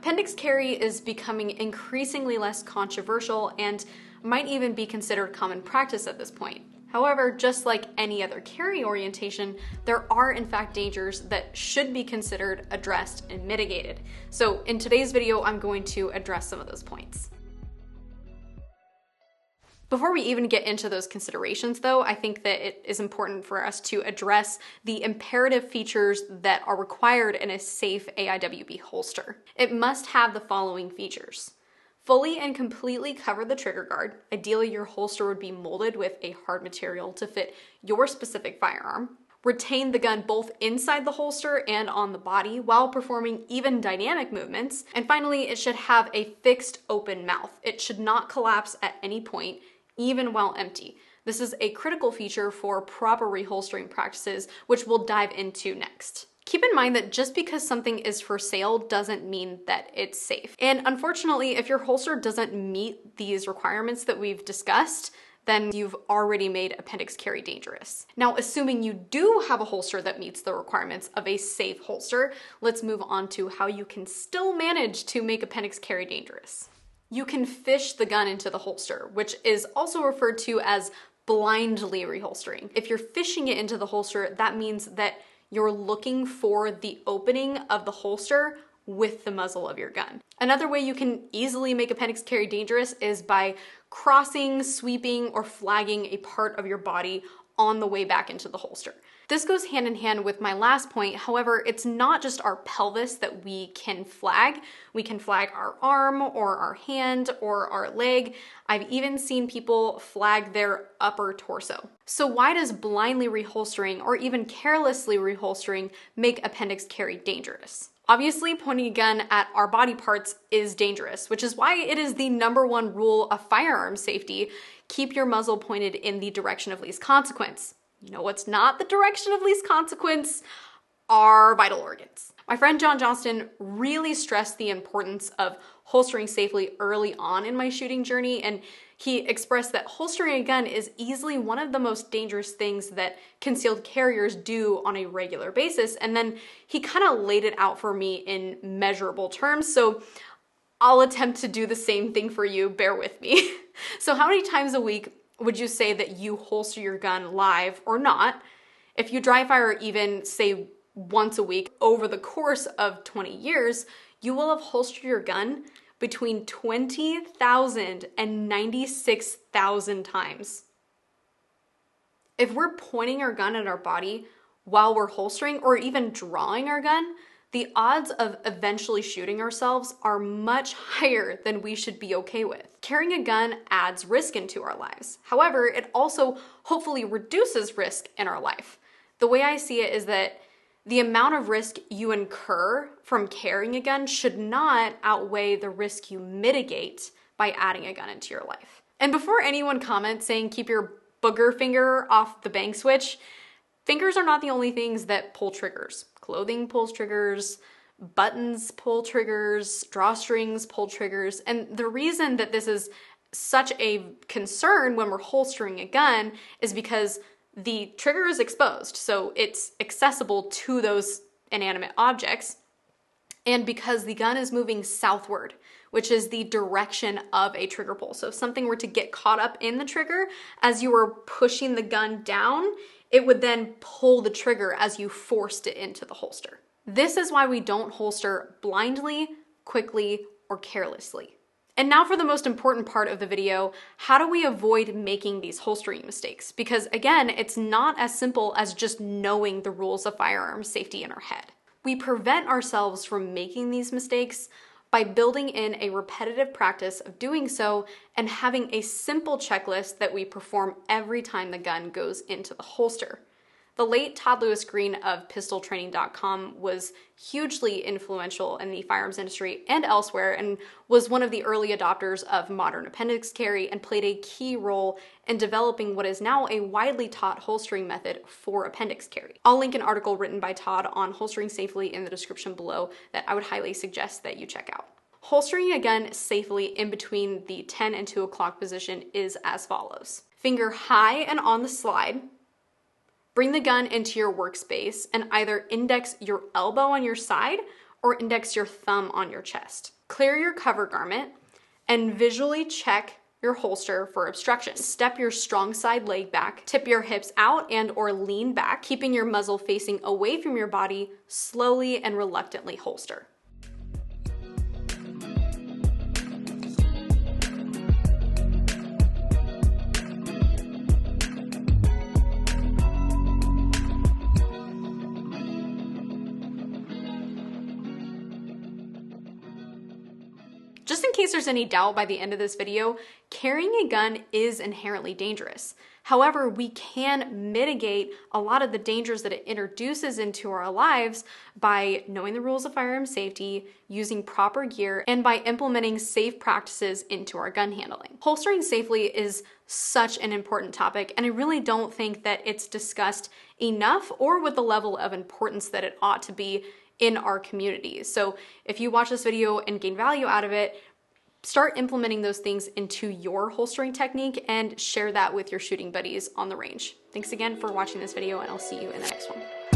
Appendix carry is becoming increasingly less controversial and might even be considered common practice at this point. However, just like any other carry orientation, there are in fact dangers that should be considered, addressed, and mitigated. So in today's video, I'm going to address some of those points. Before we even get into those considerations though, I think that it is important for us to address the imperative features that are required in a safe AIWB holster. It must have the following features. Fully and completely cover the trigger guard. Ideally, your holster would be molded with a hard material to fit your specific firearm. Retain the gun both inside the holster and on the body while performing even dynamic movements. And finally, it should have a fixed open mouth. It should not collapse at any point, even while empty. This is a critical feature for proper reholstering practices, which we'll dive into next. Keep in mind that just because something is for sale doesn't mean that it's safe. And unfortunately, if your holster doesn't meet these requirements that we've discussed, then you've already made appendix carry dangerous. Now, assuming you do have a holster that meets the requirements of a safe holster, let's move on to how you can still manage to make appendix carry dangerous. You can fish the gun into the holster, which is also referred to as blindly reholstering. If you're fishing it into the holster, that means that you're looking for the opening of the holster with the muzzle of your gun. Another way you can easily make appendix carry dangerous is by crossing, sweeping, or flagging a part of your body on the way back into the holster. This goes hand in hand with my last point. However, it's not just our pelvis that we can flag. We can flag our arm or our hand or our leg. I've even seen people flag their upper torso. So why does blindly reholstering or even carelessly reholstering make appendix carry dangerous? Obviously, pointing a gun at our body parts is dangerous, which is why it is the #1 rule of firearm safety: keep your muzzle pointed in the direction of least consequence. You know what's not the direction of least consequence? Our vital organs. My friend John Johnston really stressed the importance of holstering safely early on in my shooting journey, and he expressed that holstering a gun is easily one of the most dangerous things that concealed carriers do on a regular basis, and then he kind of laid it out for me in measurable terms, so I'll attempt to do the same thing for you, bear with me. So how many times a week would you say that you holster your gun live or not? If you dry fire even, say, once a week over the course of 20 years, you will have holstered your gun between 20,000 and 96,000 times. If we're pointing our gun at our body while we're holstering or even drawing our gun, the odds of eventually shooting ourselves are much higher than we should be okay with. Carrying a gun adds risk into our lives. However, it also hopefully reduces risk in our life. The way I see it is that the amount of risk you incur from carrying a gun should not outweigh the risk you mitigate by adding a gun into your life. And before anyone comments saying keep your booger finger off the bang switch, fingers are not the only things that pull triggers. Clothing pulls triggers, buttons pull triggers, drawstrings pull triggers. And the reason that this is such a concern when we're holstering a gun is because the trigger is exposed, so it's accessible to those inanimate objects, and because the gun is moving southward, which is the direction of a trigger pull. So if something were to get caught up in the trigger as you were pushing the gun down, it would then pull the trigger as you forced it into the holster. This is why we don't holster blindly, quickly, or carelessly. And now for the most important part of the video, how do we avoid making these holstering mistakes? Because again, it's not as simple as just knowing the rules of firearm safety in our head. We prevent ourselves from making these mistakes by building in a repetitive practice of doing so and having a simple checklist that we perform every time the gun goes into the holster. The late Todd Lewis Green of pistoltraining.com was hugely influential in the firearms industry and elsewhere, and was one of the early adopters of modern appendix carry and played a key role in developing what is now a widely taught holstering method for appendix carry. I'll link an article written by Todd on holstering safely in the description below that I would highly suggest that you check out. Holstering a gun safely in between the 10 and 2 o'clock position is as follows. Finger high and on the slide. Bring the gun into your workspace and either index your elbow on your side or index your thumb on your chest. Clear your cover garment and visually check your holster for obstruction. Step your strong side leg back, tip your hips out and or lean back, keeping your muzzle facing away from your body, slowly and reluctantly holster. Just in case there's any doubt by the end of this video, carrying a gun is inherently dangerous. However, we can mitigate a lot of the dangers that it introduces into our lives by knowing the rules of firearm safety, using proper gear, and by implementing safe practices into our gun handling. Holstering safely is such an important topic, and I really don't think that it's discussed enough or with the level of importance that it ought to be in our communities. So if you watch this video and gain value out of it, start implementing those things into your holstering technique and share that with your shooting buddies on the range. Thanks again for watching this video, and I'll see you in the next one.